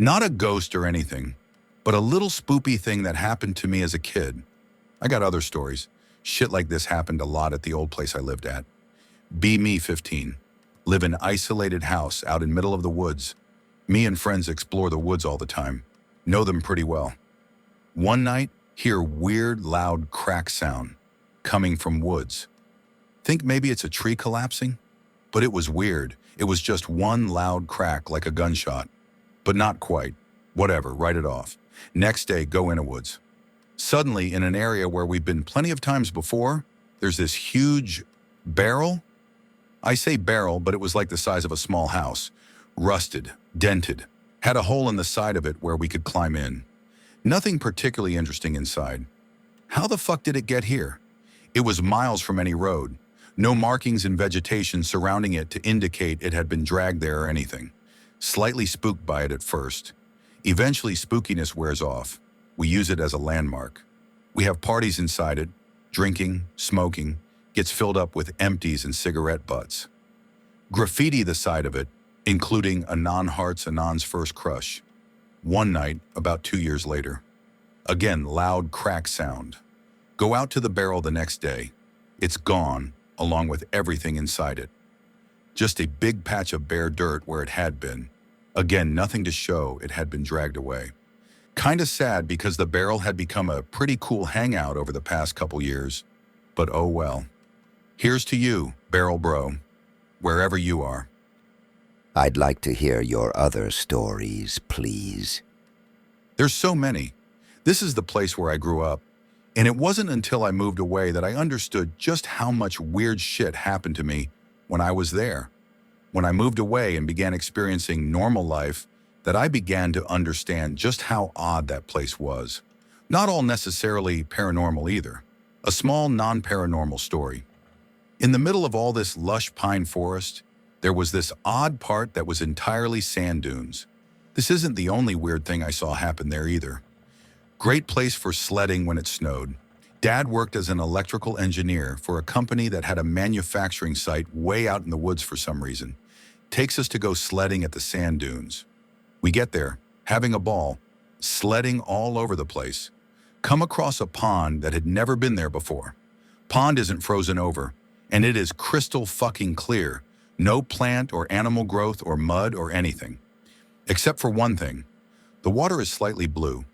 Not a ghost or anything, but a little spoopy thing that happened to me as a kid. I got other stories. Shit like this happened a lot at the old place I lived at. Be me 15. Live in isolated house out in middle of the woods. Me and friends explore the woods all the time. Know them pretty well. One night, hear weird, loud crack sound coming from woods. Think maybe it's a tree collapsing? But it was weird. It was just one loud crack like a gunshot. But not quite. Whatever, write it off. Next day, go in a woods. Suddenly, in an area where we've been plenty of times before, there's this huge barrel. I say barrel, but it was like the size of a small house. Rusted, dented, had a hole in the side of it where we could climb in. Nothing particularly interesting inside. How the fuck did it get here? It was miles from any road. No markings and vegetation surrounding it to indicate it had been dragged there or anything. Slightly spooked by it at first. Eventually, spookiness wears off. We use it as a landmark. We have parties inside it, drinking, smoking, gets filled up with empties and cigarette butts. Graffiti the side of it, including Anon Heart's Anon's first crush. One night, about 2 years later. Again, loud crack sound. Go out to the barrel the next day. It's gone, along with everything inside it. Just a big patch of bare dirt where it had been. Again, nothing to show it had been dragged away. Kinda sad because the barrel had become a pretty cool hangout over the past couple years. But oh well. Here's to you, Barrel Bro, wherever you are. I'd like to hear your other stories, please. There's so many. This is the place where I grew up, and it wasn't until I moved away that I understood just how much weird shit happened to me when I was there. When I moved away and began experiencing normal life, that I began to understand just how odd that place was. Not all necessarily paranormal either. A small non-paranormal story. In the middle of all this lush pine forest, there was this odd part that was entirely sand dunes. This isn't the only weird thing I saw happen there either. Great place for sledding when it snowed. Dad worked as an electrical engineer for a company that had a manufacturing site way out in the woods for some reason. Takes us to go sledding at the sand dunes. We get there, having a ball, sledding all over the place. Come across a pond that had never been there before. Pond isn't frozen over, and it is crystal fucking clear. No plant or animal growth or mud or anything. Except for one thing. The water is slightly blue.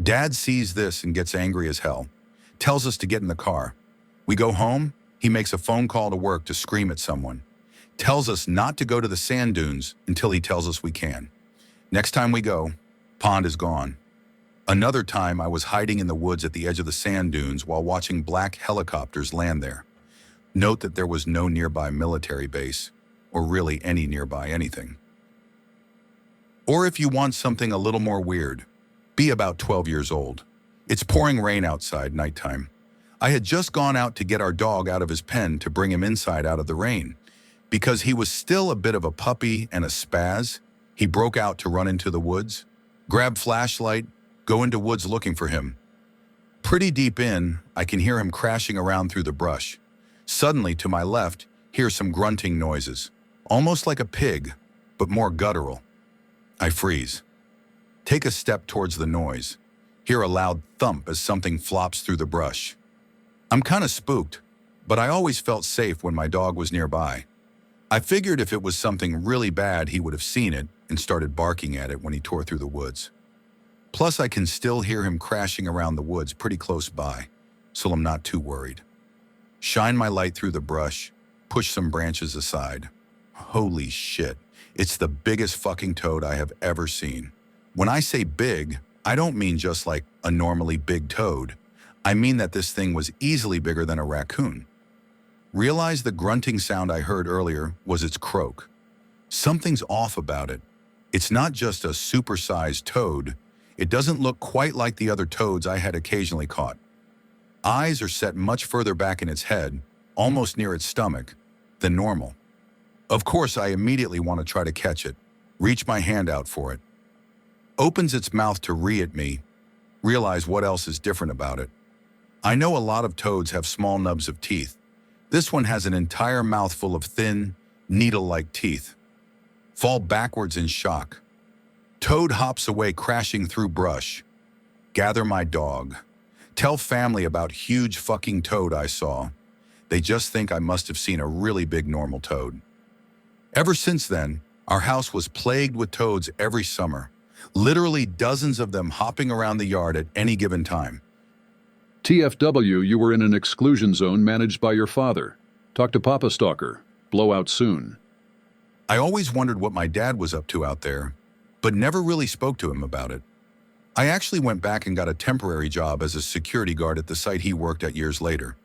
Dad sees this and gets angry as hell. Tells us to get in the car. We go home, he makes a phone call to work to scream at someone. Tells us not to go to the sand dunes until he tells us we can. Next time we go, pond is gone. Another time I was hiding in the woods at the edge of the sand dunes while watching black helicopters land there. Note that there was no nearby military base, or really any nearby anything. Or if you want something a little more weird, be about 12 years old. It's pouring rain outside nighttime. I had just gone out to get our dog out of his pen to bring him inside out of the rain. Because he was still a bit of a puppy and a spaz, he broke out to run into the woods, grab flashlight, go into woods looking for him. Pretty deep in, I can hear him crashing around through the brush. Suddenly, to my left, hear some grunting noises, almost like a pig, but more guttural. I freeze. Take a step towards the noise. Hear a loud thump as something flops through the brush. I'm kind of spooked, but I always felt safe when my dog was nearby. I figured if it was something really bad, he would have seen it and started barking at it when he tore through the woods. Plus, I can still hear him crashing around the woods pretty close by, so I'm not too worried. Shine my light through the brush, push some branches aside. Holy shit, it's the biggest fucking toad I have ever seen. When I say big, I don't mean just like a normally big toad. I mean that this thing was easily bigger than a raccoon. Realize the grunting sound I heard earlier was its croak. Something's off about it. It's not just a supersized toad. It doesn't look quite like the other toads I had occasionally caught. Eyes are set much further back in its head, almost near its stomach, than normal. Of course, I immediately want to try to catch it, reach my hand out for it. Opens its mouth to ree at me, realize what else is different about it. I know a lot of toads have small nubs of teeth. This one has an entire mouthful of thin, needle-like teeth. Fall backwards in shock. Toad hops away crashing through brush. Gather my dog. Tell family about huge fucking toad I saw. They just think I must have seen a really big normal toad. Ever since then, our house was plagued with toads every summer. Literally dozens of them hopping around the yard at any given time. TFW, you were in an exclusion zone managed by your father. Talk to Papa Stalker. Blowout soon. I always wondered what my dad was up to out there, but never really spoke to him about it. I actually went back and got a temporary job as a security guard at the site he worked at years later.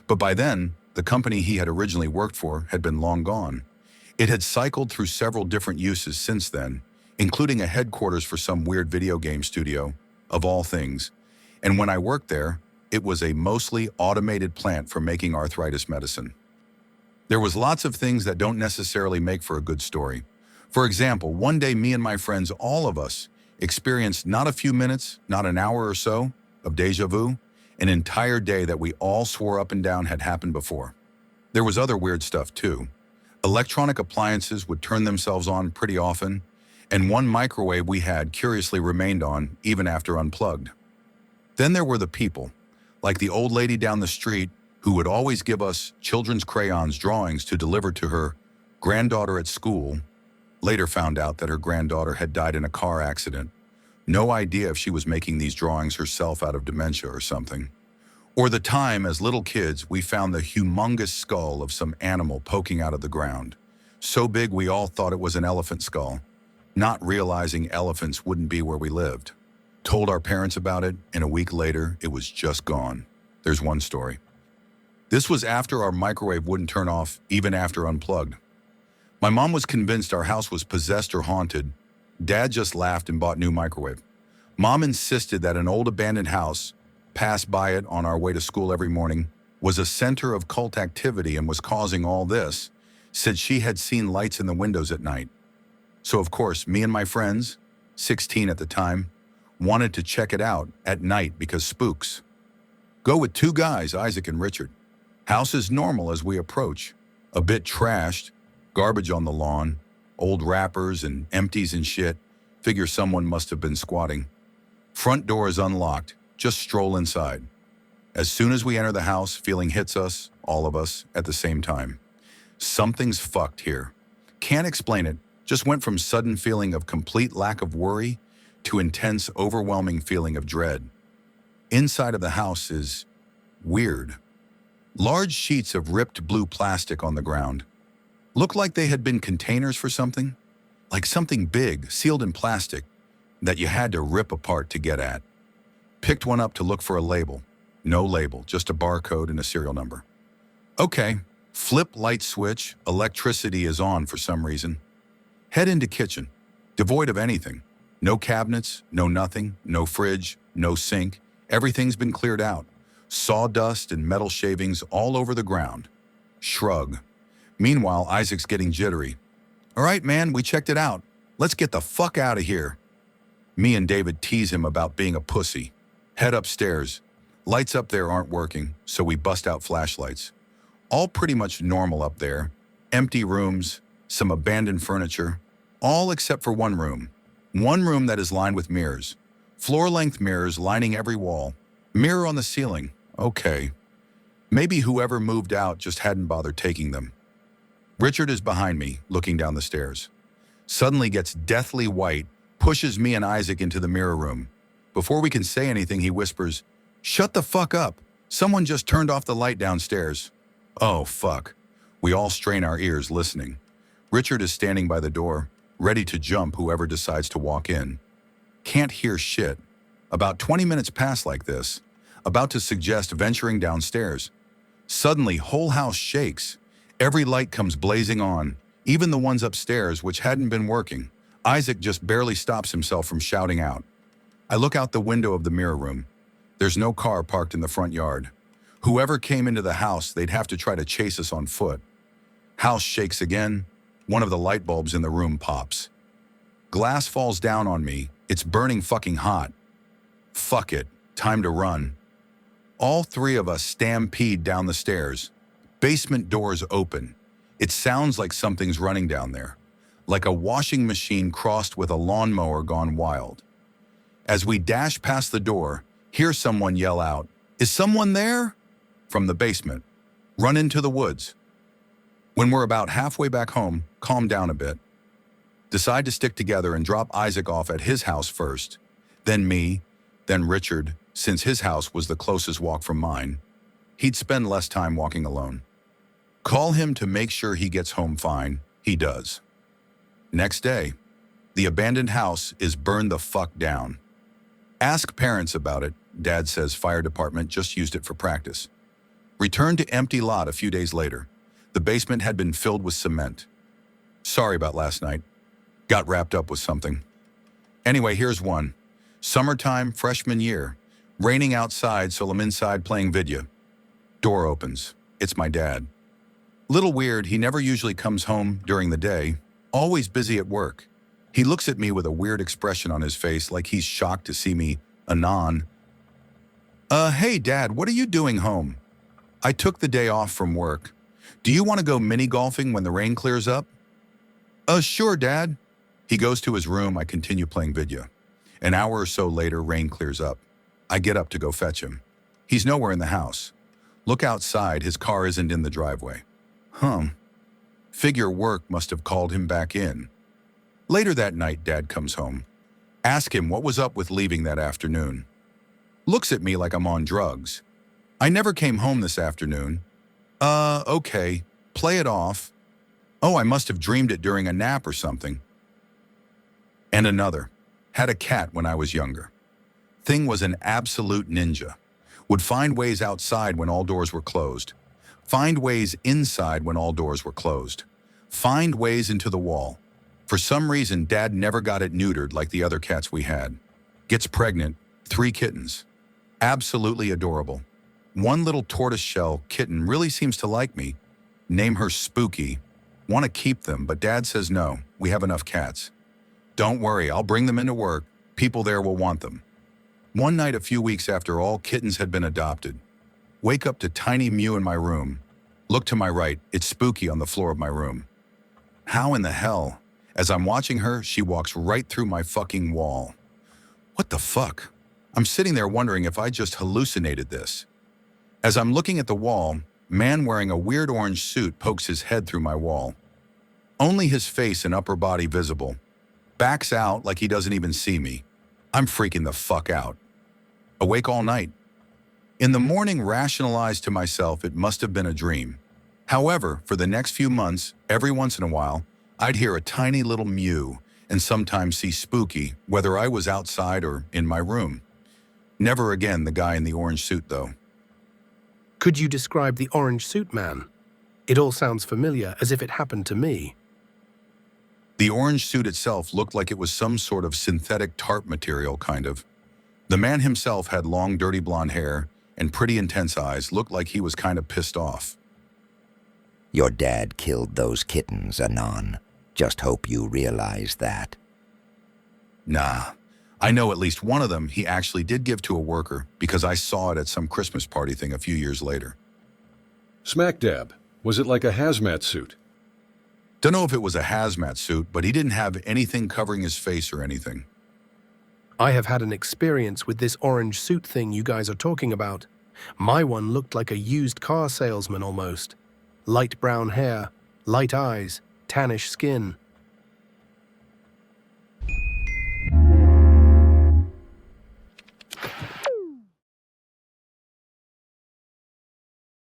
But by then, the company he had originally worked for had been long gone. It had cycled through several different uses since then, including a headquarters for some weird video game studio, of all things. And when I worked there, it was a mostly automated plant for making arthritis medicine. There was lots of things that don't necessarily make for a good story. For example, one day me and my friends, all of us, experienced not a few minutes, not an hour or so, of deja vu, an entire day that we all swore up and down had happened before. There was other weird stuff too. Electronic appliances would turn themselves on pretty often, and one microwave we had curiously remained on even after unplugged. Then there were the people, like the old lady down the street who would always give us children's crayons drawings to deliver to her granddaughter at school. Later found out that her granddaughter had died in a car accident. No idea if she was making these drawings herself out of dementia or something. Or the time, as little kids, we found the humongous skull of some animal poking out of the ground. So big we all thought it was an elephant skull, not realizing elephants wouldn't be where we lived. Told our parents about it, and a week later, it was just gone. There's one story. This was after our microwave wouldn't turn off, even after unplugged. My mom was convinced our house was possessed or haunted. Dad just laughed and bought new microwave. Mom insisted that an old abandoned house, passed by it on our way to school every morning, was a center of cult activity and was causing all this, said she had seen lights in the windows at night. So of course, me and my friends, 16 at the time, wanted to check it out at night because spooks. Go with two guys, Isaac and Richard. House is normal as we approach. A bit trashed, garbage on the lawn, old wrappers and empties and shit. Figure someone must have been squatting. Front door is unlocked. Just stroll inside. As soon as we enter the house, feeling hits us, all of us, at the same time. Something's fucked here. Can't explain it. Just went from sudden feeling of complete lack of worry to intense, overwhelming feeling of dread. Inside of the house is weird. Large sheets of ripped blue plastic on the ground. Look like they had been containers for something. Like something big, sealed in plastic, that you had to rip apart to get at. Picked one up to look for a label. No label, just a barcode and a serial number. Okay, flip light switch, electricity is on for some reason. Head into kitchen, devoid of anything. No cabinets, no nothing, no fridge, no sink. Everything's been cleared out. Sawdust and metal shavings all over the ground. Shrug. Meanwhile, Isaac's getting jittery. All right, man, we checked it out. Let's get the fuck out of here. Me and David tease him about being a pussy. Head upstairs. Lights up there aren't working, so we bust out flashlights. All pretty much normal up there. Empty rooms, some abandoned furniture. All except for one room. One room that is lined with mirrors. Floor-length mirrors lining every wall. Mirror on the ceiling. Okay. Maybe whoever moved out just hadn't bothered taking them. Richard is behind me, looking down the stairs. Suddenly gets deathly white, pushes me and Isaac into the mirror room. Before we can say anything, he whispers, "Shut the fuck up. Someone just turned off the light downstairs." Oh, fuck. We all strain our ears, listening. Richard is standing by the door, ready to jump whoever decides to walk in. Can't hear shit. About 20 minutes pass like this, about to suggest venturing downstairs. Suddenly, whole house shakes. Every light comes blazing on, even the ones upstairs which hadn't been working. Isaac just barely stops himself from shouting out. I look out the window of the mirror room. There's no car parked in the front yard. Whoever came into the house, they'd have to try to chase us on foot. House shakes again. One of the light bulbs in the room pops. Glass falls down on me. It's burning fucking hot. Fuck it. Time to run. All three of us stampede down the stairs. Basement doors open. It sounds like something's running down there. like a washing machine crossed with a lawnmower gone wild. As we dash past the door, hear someone yell out, "Is someone there?" from the basement. Run into the woods. When we're about halfway back home, calm down a bit. Decide to stick together and drop Isaac off at his house first, then me, then Richard, since his house was the closest walk from mine. He'd spend less time walking alone. Call him to make sure he gets home fine. He does. Next day, the abandoned house is burned the fuck down. Ask parents about it. Dad says fire department just used it for practice. Returned to empty lot a few days later. The basement had been filled with cement. Sorry about last night. Got wrapped up with something. Anyway, here's one. Summertime, freshman year. Raining outside, so I'm inside playing video. Door opens. It's my dad. Little weird, he never usually comes home during the day. Always busy at work. He looks at me with a weird expression on his face, like he's shocked to see me anon. Hey Dad, what are you doing home? I took the day off from work. Do you want to go mini golfing when the rain clears up? Sure, Dad. He goes to his room, I continue playing video. An hour or so later, rain clears up. I get up to go fetch him. He's nowhere in the house. Look outside, his car isn't in the driveway. Figure work must have called him back in. Later that night, Dad comes home. Ask him what was up with leaving that afternoon. Looks at me like I'm on drugs. I never came home this afternoon. Okay, play it off. Oh, I must have dreamed it during a nap or something. And another. Had a cat when I was younger. Thing was an absolute ninja. Would find ways outside when all doors were closed. Find ways inside when all doors were closed. Find ways into the wall. For some reason, Dad never got it neutered like the other cats we had. Gets pregnant, 3 kittens. Absolutely adorable. One little tortoiseshell kitten really seems to like me. Name her Spooky. Want to keep them, but Dad says no, we have enough cats. Don't worry, I'll bring them into work. People there will want them. One night a few weeks after all kittens had been adopted. Wake up to tiny Mew in my room. Look to my right, it's Spooky on the floor of my room. How in the hell? As I'm watching her, she walks right through my fucking wall. What the fuck? I'm sitting there wondering if I just hallucinated this. As I'm looking at the wall, man wearing a weird orange suit pokes his head through my wall. Only his face and upper body visible. Backs out like he doesn't even see me. I'm freaking the fuck out. Awake all night. In the morning, rationalized to myself it must have been a dream. However, for the next few months, every once in a while, I'd hear a tiny little mew and sometimes see Spooky, whether I was outside or in my room. Never again the guy in the orange suit, though. Could you describe the orange suit man? It all sounds familiar, as if it happened to me. The orange suit itself looked like it was some sort of synthetic tarp material, kind of. The man himself had long, dirty blonde hair and pretty intense eyes, looked like he was kind of pissed off. Your dad killed those kittens, Anon. Just hope you realize that. Nah, I know at least one of them he actually did give to a worker because I saw it at some Christmas party thing a few years later. Smack dab. Was it like a hazmat suit? Don't know if it was a hazmat suit, but he didn't have anything covering his face or anything. I have had an experience with this orange suit thing you guys are talking about. My one looked like a used car salesman almost. Light brown hair, light eyes, tannish skin.